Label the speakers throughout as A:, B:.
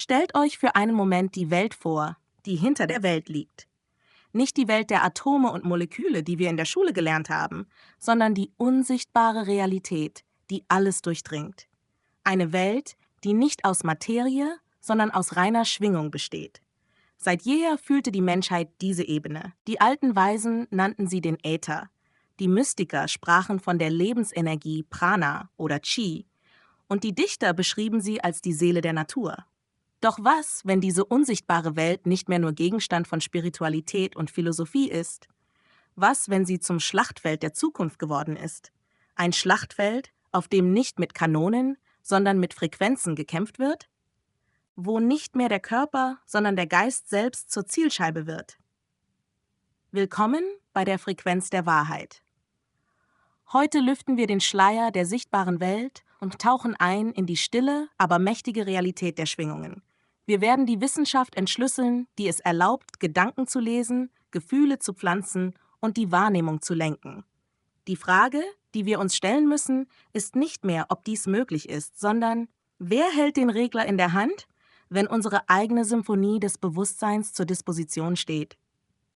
A: Stellt euch für einen Moment die Welt vor, die hinter der Welt liegt. Nicht die Welt der Atome und Moleküle, die wir in der Schule gelernt haben, sondern die unsichtbare Realität, die alles durchdringt. Eine Welt, die nicht aus Materie, sondern aus reiner Schwingung besteht. Seit jeher fühlte die Menschheit diese Ebene. Die alten Weisen nannten sie den Äther. Die Mystiker sprachen von der Lebensenergie Prana oder Chi. Und die Dichter beschrieben sie als die Seele der Natur. Doch was, wenn diese unsichtbare Welt nicht mehr nur Gegenstand von Spiritualität und Philosophie ist? Was, wenn sie zum Schlachtfeld der Zukunft geworden ist? Ein Schlachtfeld, auf dem nicht mit Kanonen, sondern mit Frequenzen gekämpft wird? Wo nicht mehr der Körper, sondern der Geist selbst zur Zielscheibe wird? Willkommen bei der Frequenz der Wahrheit. Heute lüften wir den Schleier der sichtbaren Welt und tauchen ein in die stille, aber mächtige Realität der Schwingungen. Wir werden die Wissenschaft entschlüsseln, die es erlaubt, Gedanken zu lesen, Gefühle zu pflanzen und die Wahrnehmung zu lenken. Die Frage, die wir uns stellen müssen, ist nicht mehr, ob dies möglich ist, sondern wer hält den Regler in der Hand, wenn unsere eigene Symphonie des Bewusstseins zur Disposition steht.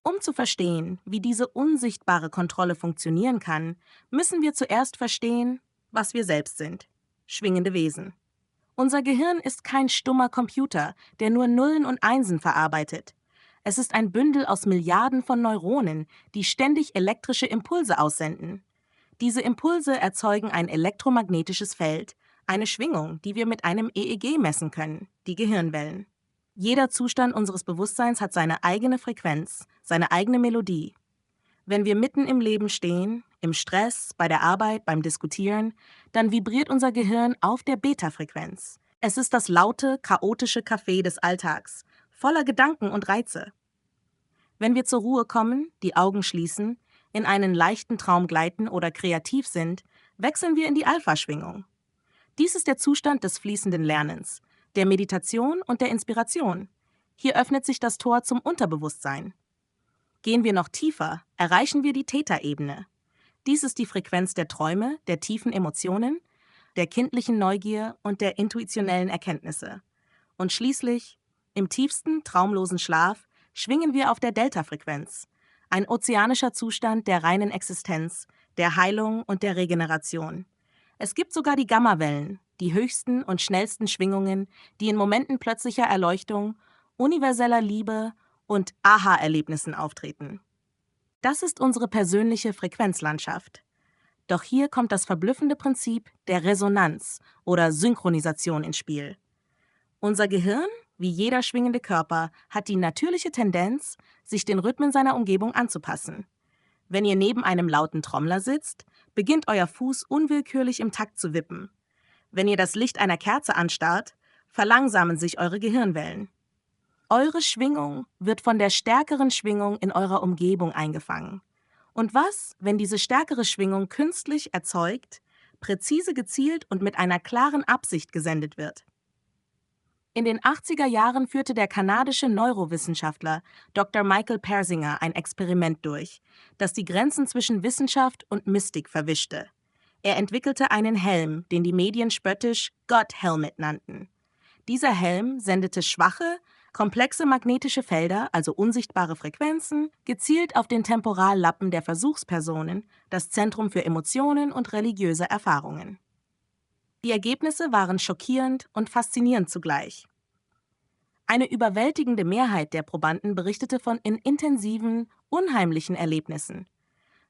A: Um zu verstehen, wie diese unsichtbare Kontrolle funktionieren kann, müssen wir zuerst verstehen, was wir selbst sind: schwingende Wesen. Unser Gehirn ist kein stummer Computer, der nur Nullen und Einsen verarbeitet. Es ist ein Bündel aus Milliarden von Neuronen, die ständig elektrische Impulse aussenden. Diese Impulse erzeugen ein elektromagnetisches Feld, eine Schwingung, die wir mit einem EEG messen können, die Gehirnwellen. Jeder Zustand unseres Bewusstseins hat seine eigene Frequenz, seine eigene Melodie. Wenn wir mitten im Leben stehen, im Stress, bei der Arbeit, beim Diskutieren, dann vibriert unser Gehirn auf der Beta-Frequenz. Es ist das laute, chaotische Café des Alltags, voller Gedanken und Reize. Wenn wir zur Ruhe kommen, die Augen schließen, in einen leichten Traum gleiten oder kreativ sind, wechseln wir in die Alpha-Schwingung. Dies ist der Zustand des fließenden Lernens, der Meditation und der Inspiration. Hier öffnet sich das Tor zum Unterbewusstsein. Gehen wir noch tiefer, erreichen wir die Theta-Ebene. Dies ist die Frequenz der Träume, der tiefen Emotionen, der kindlichen Neugier und der intuitionellen Erkenntnisse. Und schließlich, im tiefsten, traumlosen Schlaf, schwingen wir auf der Delta-Frequenz, ein ozeanischer Zustand der reinen Existenz, der Heilung und der Regeneration. Es gibt sogar die Gammawellen, die höchsten und schnellsten Schwingungen, die in Momenten plötzlicher Erleuchtung, universeller Liebe und Aha-Erlebnissen auftreten. Das ist unsere persönliche Frequenzlandschaft. Doch hier kommt das verblüffende Prinzip der Resonanz oder Synchronisation ins Spiel. Unser Gehirn, wie jeder schwingende Körper, hat die natürliche Tendenz, sich den Rhythmen seiner Umgebung anzupassen. Wenn ihr neben einem lauten Trommler sitzt, beginnt euer Fuß unwillkürlich im Takt zu wippen. Wenn ihr das Licht einer Kerze anstarrt, verlangsamen sich eure Gehirnwellen. Eure Schwingung wird von der stärkeren Schwingung in eurer Umgebung eingefangen. Und was, wenn diese stärkere Schwingung künstlich erzeugt, präzise gezielt und mit einer klaren Absicht gesendet wird? In den 80er Jahren führte der kanadische Neurowissenschaftler Dr. Michael Persinger ein Experiment durch, das die Grenzen zwischen Wissenschaft und Mystik verwischte. Er entwickelte einen Helm, den die Medien spöttisch God-Helmet nannten. Dieser Helm sendete schwache, komplexe magnetische Felder, also unsichtbare Frequenzen, gezielt auf den Temporallappen der Versuchspersonen, das Zentrum für Emotionen und religiöse Erfahrungen. Die Ergebnisse waren schockierend und faszinierend zugleich. Eine überwältigende Mehrheit der Probanden berichtete von intensiven, unheimlichen Erlebnissen.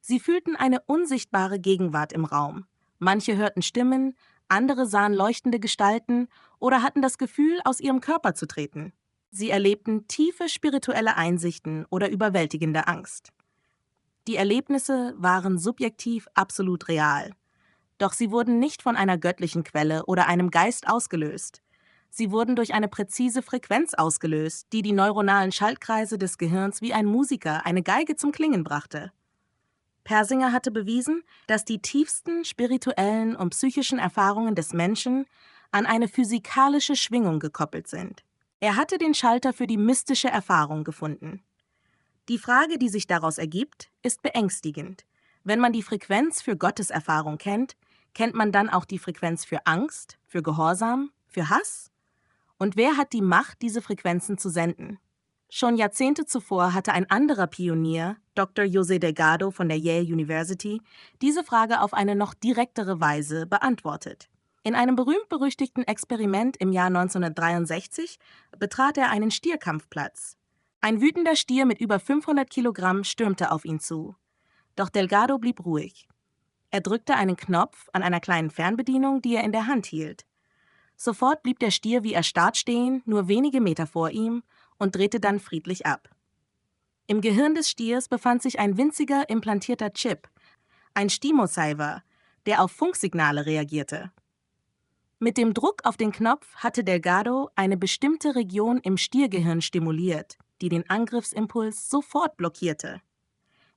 A: Sie fühlten eine unsichtbare Gegenwart im Raum. Manche hörten Stimmen, andere sahen leuchtende Gestalten oder hatten das Gefühl, aus ihrem Körper zu treten. Sie erlebten tiefe spirituelle Einsichten oder überwältigende Angst. Die Erlebnisse waren subjektiv absolut real. Doch sie wurden nicht von einer göttlichen Quelle oder einem Geist ausgelöst. Sie wurden durch eine präzise Frequenz ausgelöst, die die neuronalen Schaltkreise des Gehirns wie ein Musiker eine Geige zum Klingen brachte. Persinger hatte bewiesen, dass die tiefsten spirituellen und psychischen Erfahrungen des Menschen an eine physikalische Schwingung gekoppelt sind. Er hatte den Schalter für die mystische Erfahrung gefunden. Die Frage, die sich daraus ergibt, ist beängstigend. Wenn man die Frequenz für Gotteserfahrung kennt, kennt man dann auch die Frequenz für Angst, für Gehorsam, für Hass? Und wer hat die Macht, diese Frequenzen zu senden? Schon Jahrzehnte zuvor hatte ein anderer Pionier, Dr. José Delgado von der Yale University, diese Frage auf eine noch direktere Weise beantwortet. In einem berühmt-berüchtigten Experiment im Jahr 1963 betrat er einen Stierkampfplatz. Ein wütender Stier mit über 500 Kilogramm stürmte auf ihn zu. Doch Delgado blieb ruhig. Er drückte einen Knopf an einer kleinen Fernbedienung, die er in der Hand hielt. Sofort blieb der Stier wie erstarrt stehen, nur wenige Meter vor ihm, und drehte dann friedlich ab. Im Gehirn des Stiers befand sich ein winziger implantierter Chip, ein Stimulsiver, der auf Funksignale reagierte. Mit dem Druck auf den Knopf hatte Delgado eine bestimmte Region im Stiergehirn stimuliert, die den Angriffsimpuls sofort blockierte.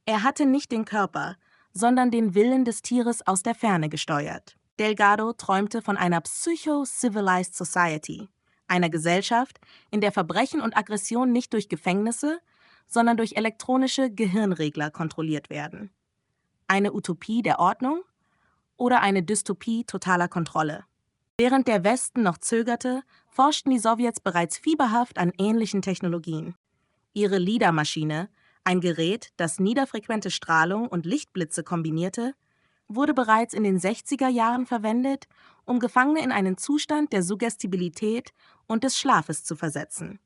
A: Er hatte nicht den Körper, sondern den Willen des Tieres aus der Ferne gesteuert. Delgado träumte von einer Psycho-Civilized Society, einer Gesellschaft, in der Verbrechen und Aggression nicht durch Gefängnisse, sondern durch elektronische Gehirnregler kontrolliert werden. Eine Utopie der Ordnung oder eine Dystopie totaler Kontrolle? Während der Westen noch zögerte, forschten die Sowjets bereits fieberhaft an ähnlichen Technologien. Ihre LIDAR-Maschine, ein Gerät, das niederfrequente Strahlung und Lichtblitze kombinierte, wurde bereits in den 60er Jahren verwendet, um Gefangene in einen Zustand der Suggestibilität und des Schlafes zu versetzen.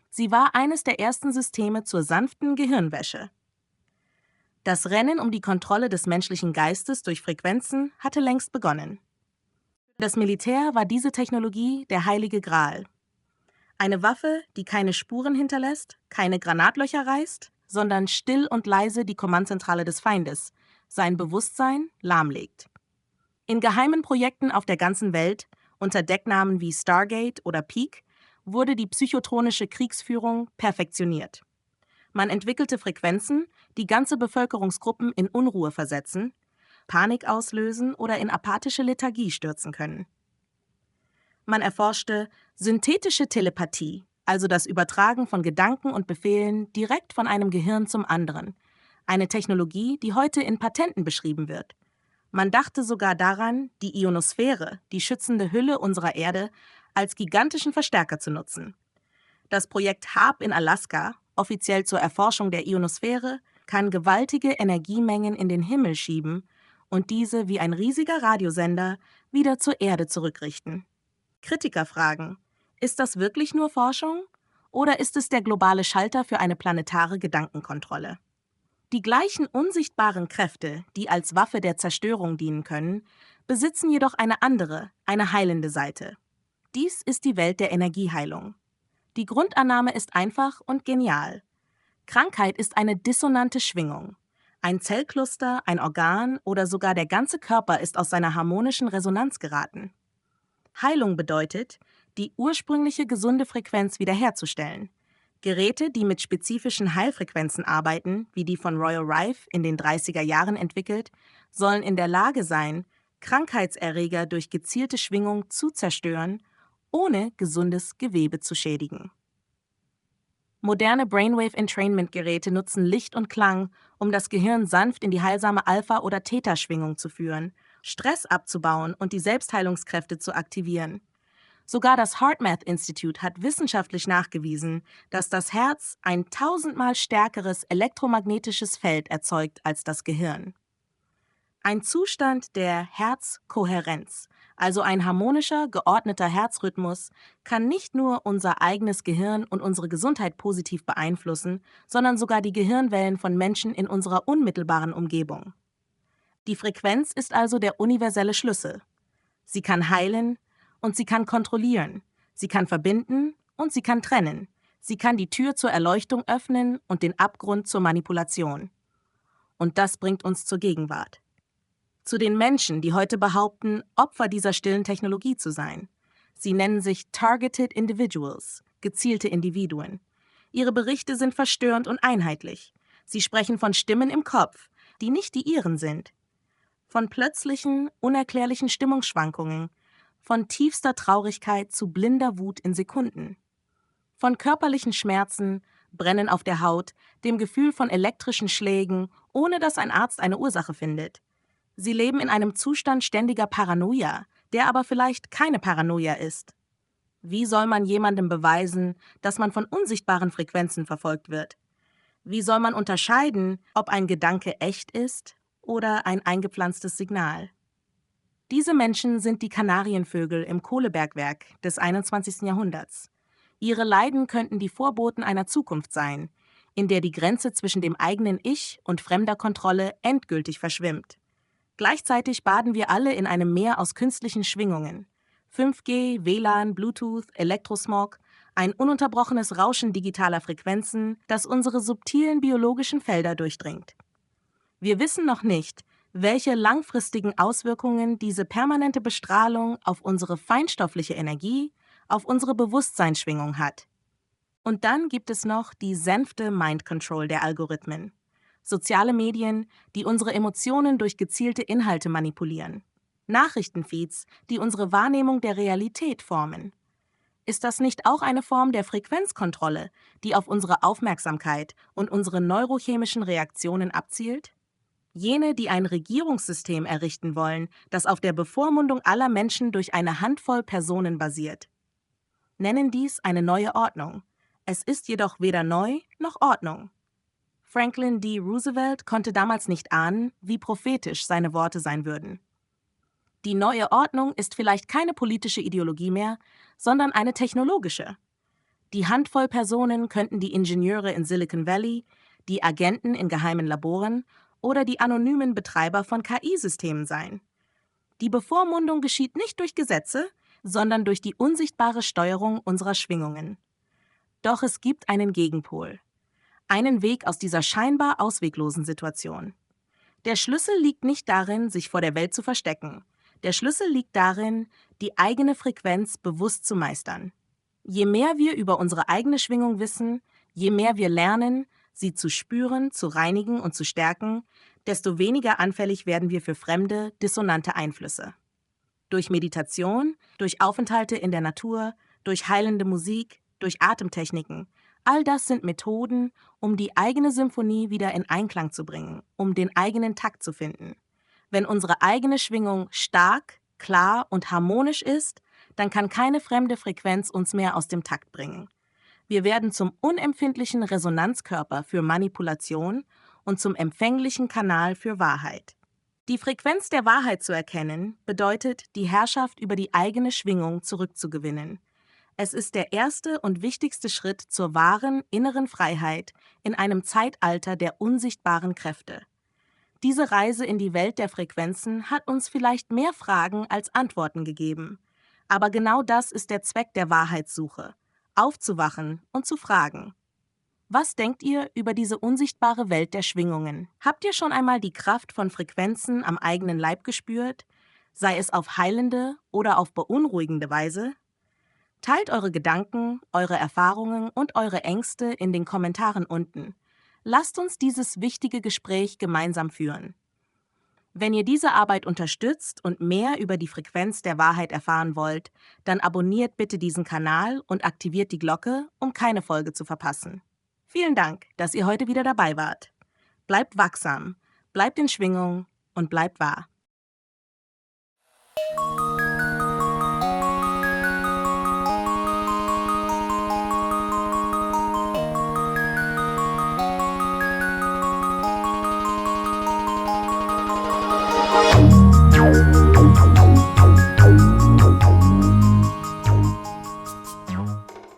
A: Sie war eines der ersten Systeme zur sanften Gehirnwäsche. Das Rennen um die Kontrolle des menschlichen Geistes durch Frequenzen hatte längst begonnen. Für das Militär war diese Technologie der heilige Gral. Eine Waffe, die keine Spuren hinterlässt, keine Granatlöcher reißt, sondern still und leise die Kommandzentrale des Feindes, sein Bewusstsein lahmlegt. In geheimen Projekten auf der ganzen Welt, unter Decknamen wie Stargate oder Peak, wurde die psychotronische Kriegsführung perfektioniert. Man entwickelte Frequenzen, die ganze Bevölkerungsgruppen in Unruhe versetzen, Panik auslösen oder in apathische Lethargie stürzen können. Man erforschte synthetische Telepathie, also das Übertragen von Gedanken und Befehlen direkt von einem Gehirn zum anderen, eine Technologie, die heute in Patenten beschrieben wird. Man dachte sogar daran, die Ionosphäre, die schützende Hülle unserer Erde, als gigantischen Verstärker zu nutzen. Das Projekt HAARP in Alaska, offiziell zur Erforschung der Ionosphäre, kann gewaltige Energiemengen in den Himmel schieben und diese wie ein riesiger Radiosender wieder zur Erde zurückrichten. Kritiker fragen, ist das wirklich nur Forschung oder ist es der globale Schalter für eine planetare Gedankenkontrolle? Die gleichen unsichtbaren Kräfte, die als Waffe der Zerstörung dienen können, besitzen jedoch eine andere, eine heilende Seite. Dies ist die Welt der Energieheilung. Die Grundannahme ist einfach und genial. Krankheit ist eine dissonante Schwingung. Ein Zellcluster, ein Organ oder sogar der ganze Körper ist aus seiner harmonischen Resonanz geraten. Heilung bedeutet, die ursprüngliche gesunde Frequenz wiederherzustellen. Geräte, die mit spezifischen Heilfrequenzen arbeiten, wie die von Royal Rife in den 30er Jahren entwickelt, sollen in der Lage sein, Krankheitserreger durch gezielte Schwingung zu zerstören, ohne gesundes Gewebe zu schädigen. Moderne Brainwave-Entrainment-Geräte nutzen Licht und Klang, um das Gehirn sanft in die heilsame Alpha- oder Theta-Schwingung zu führen, Stress abzubauen und die Selbstheilungskräfte zu aktivieren. Sogar das HeartMath Institute hat wissenschaftlich nachgewiesen, dass das Herz ein 1000-mal stärkeres elektromagnetisches Feld erzeugt als das Gehirn. Ein Zustand der Herzkohärenz, also ein harmonischer, geordneter Herzrhythmus, kann nicht nur unser eigenes Gehirn und unsere Gesundheit positiv beeinflussen, sondern sogar die Gehirnwellen von Menschen in unserer unmittelbaren Umgebung. Die Frequenz ist also der universelle Schlüssel. Sie kann heilen und sie kann kontrollieren. Sie kann verbinden und sie kann trennen. Sie kann die Tür zur Erleuchtung öffnen und den Abgrund zur Manipulation. Und das bringt uns zur Gegenwart. Zu den Menschen, die heute behaupten, Opfer dieser stillen Technologie zu sein. Sie nennen sich Targeted Individuals, gezielte Individuen. Ihre Berichte sind verstörend und einheitlich. Sie sprechen von Stimmen im Kopf, die nicht die ihren sind. Von plötzlichen, unerklärlichen Stimmungsschwankungen, von tiefster Traurigkeit zu blinder Wut in Sekunden. Von körperlichen Schmerzen, Brennen auf der Haut, dem Gefühl von elektrischen Schlägen, ohne dass ein Arzt eine Ursache findet. Sie leben in einem Zustand ständiger Paranoia, der aber vielleicht keine Paranoia ist. Wie soll man jemandem beweisen, dass man von unsichtbaren Frequenzen verfolgt wird? Wie soll man unterscheiden, ob ein Gedanke echt ist oder ein eingepflanztes Signal? Diese Menschen sind die Kanarienvögel im Kohlebergwerk des 21. Jahrhunderts. Ihre Leiden könnten die Vorboten einer Zukunft sein, in der die Grenze zwischen dem eigenen Ich und fremder Kontrolle endgültig verschwimmt. Gleichzeitig baden wir alle in einem Meer aus künstlichen Schwingungen. 5G, WLAN, Bluetooth, Elektrosmog, ein ununterbrochenes Rauschen digitaler Frequenzen, das unsere subtilen biologischen Felder durchdringt. Wir wissen noch nicht, welche langfristigen Auswirkungen diese permanente Bestrahlung auf unsere feinstoffliche Energie, auf unsere Bewusstseinsschwingung hat. Und dann gibt es noch die sanfte Mind Control der Algorithmen. Soziale Medien, die unsere Emotionen durch gezielte Inhalte manipulieren. Nachrichtenfeeds, die unsere Wahrnehmung der Realität formen. Ist das nicht auch eine Form der Frequenzkontrolle, die auf unsere Aufmerksamkeit und unsere neurochemischen Reaktionen abzielt? Jene, die ein Regierungssystem errichten wollen, das auf der Bevormundung aller Menschen durch eine Handvoll Personen basiert, nennen dies eine neue Ordnung. Es ist jedoch weder neu noch Ordnung. Franklin D. Roosevelt konnte damals nicht ahnen, wie prophetisch seine Worte sein würden. Die neue Ordnung ist vielleicht keine politische Ideologie mehr, sondern eine technologische. Die Handvoll Personen könnten die Ingenieure in Silicon Valley, die Agenten in geheimen Laboren oder die anonymen Betreiber von KI-Systemen sein. Die Bevormundung geschieht nicht durch Gesetze, sondern durch die unsichtbare Steuerung unserer Schwingungen. Doch es gibt einen Gegenpol. Einen Weg aus dieser scheinbar ausweglosen Situation. Der Schlüssel liegt nicht darin, sich vor der Welt zu verstecken. Der Schlüssel liegt darin, die eigene Frequenz bewusst zu meistern. Je mehr wir über unsere eigene Schwingung wissen, je mehr wir lernen, sie zu spüren, zu reinigen und zu stärken, desto weniger anfällig werden wir für fremde, dissonante Einflüsse. Durch Meditation, durch Aufenthalte in der Natur, durch heilende Musik, durch Atemtechniken. All das sind Methoden, um die eigene Symphonie wieder in Einklang zu bringen, um den eigenen Takt zu finden. Wenn unsere eigene Schwingung stark, klar und harmonisch ist, dann kann keine fremde Frequenz uns mehr aus dem Takt bringen. Wir werden zum unempfindlichen Resonanzkörper für Manipulation und zum empfänglichen Kanal für Wahrheit. Die Frequenz der Wahrheit zu erkennen, bedeutet, die Herrschaft über die eigene Schwingung zurückzugewinnen. Es ist der erste und wichtigste Schritt zur wahren inneren Freiheit in einem Zeitalter der unsichtbaren Kräfte. Diese Reise in die Welt der Frequenzen hat uns vielleicht mehr Fragen als Antworten gegeben. Aber genau das ist der Zweck der Wahrheitssuche: aufzuwachen und zu fragen. Was denkt ihr über diese unsichtbare Welt der Schwingungen? Habt ihr schon einmal die Kraft von Frequenzen am eigenen Leib gespürt? Sei es auf heilende oder auf beunruhigende Weise? Teilt eure Gedanken, eure Erfahrungen und eure Ängste in den Kommentaren unten. Lasst uns dieses wichtige Gespräch gemeinsam führen. Wenn ihr diese Arbeit unterstützt und mehr über die Frequenz der Wahrheit erfahren wollt, dann abonniert bitte diesen Kanal und aktiviert die Glocke, um keine Folge zu verpassen. Vielen Dank, dass ihr heute wieder dabei wart. Bleibt wachsam, bleibt in Schwingung und bleibt wahr.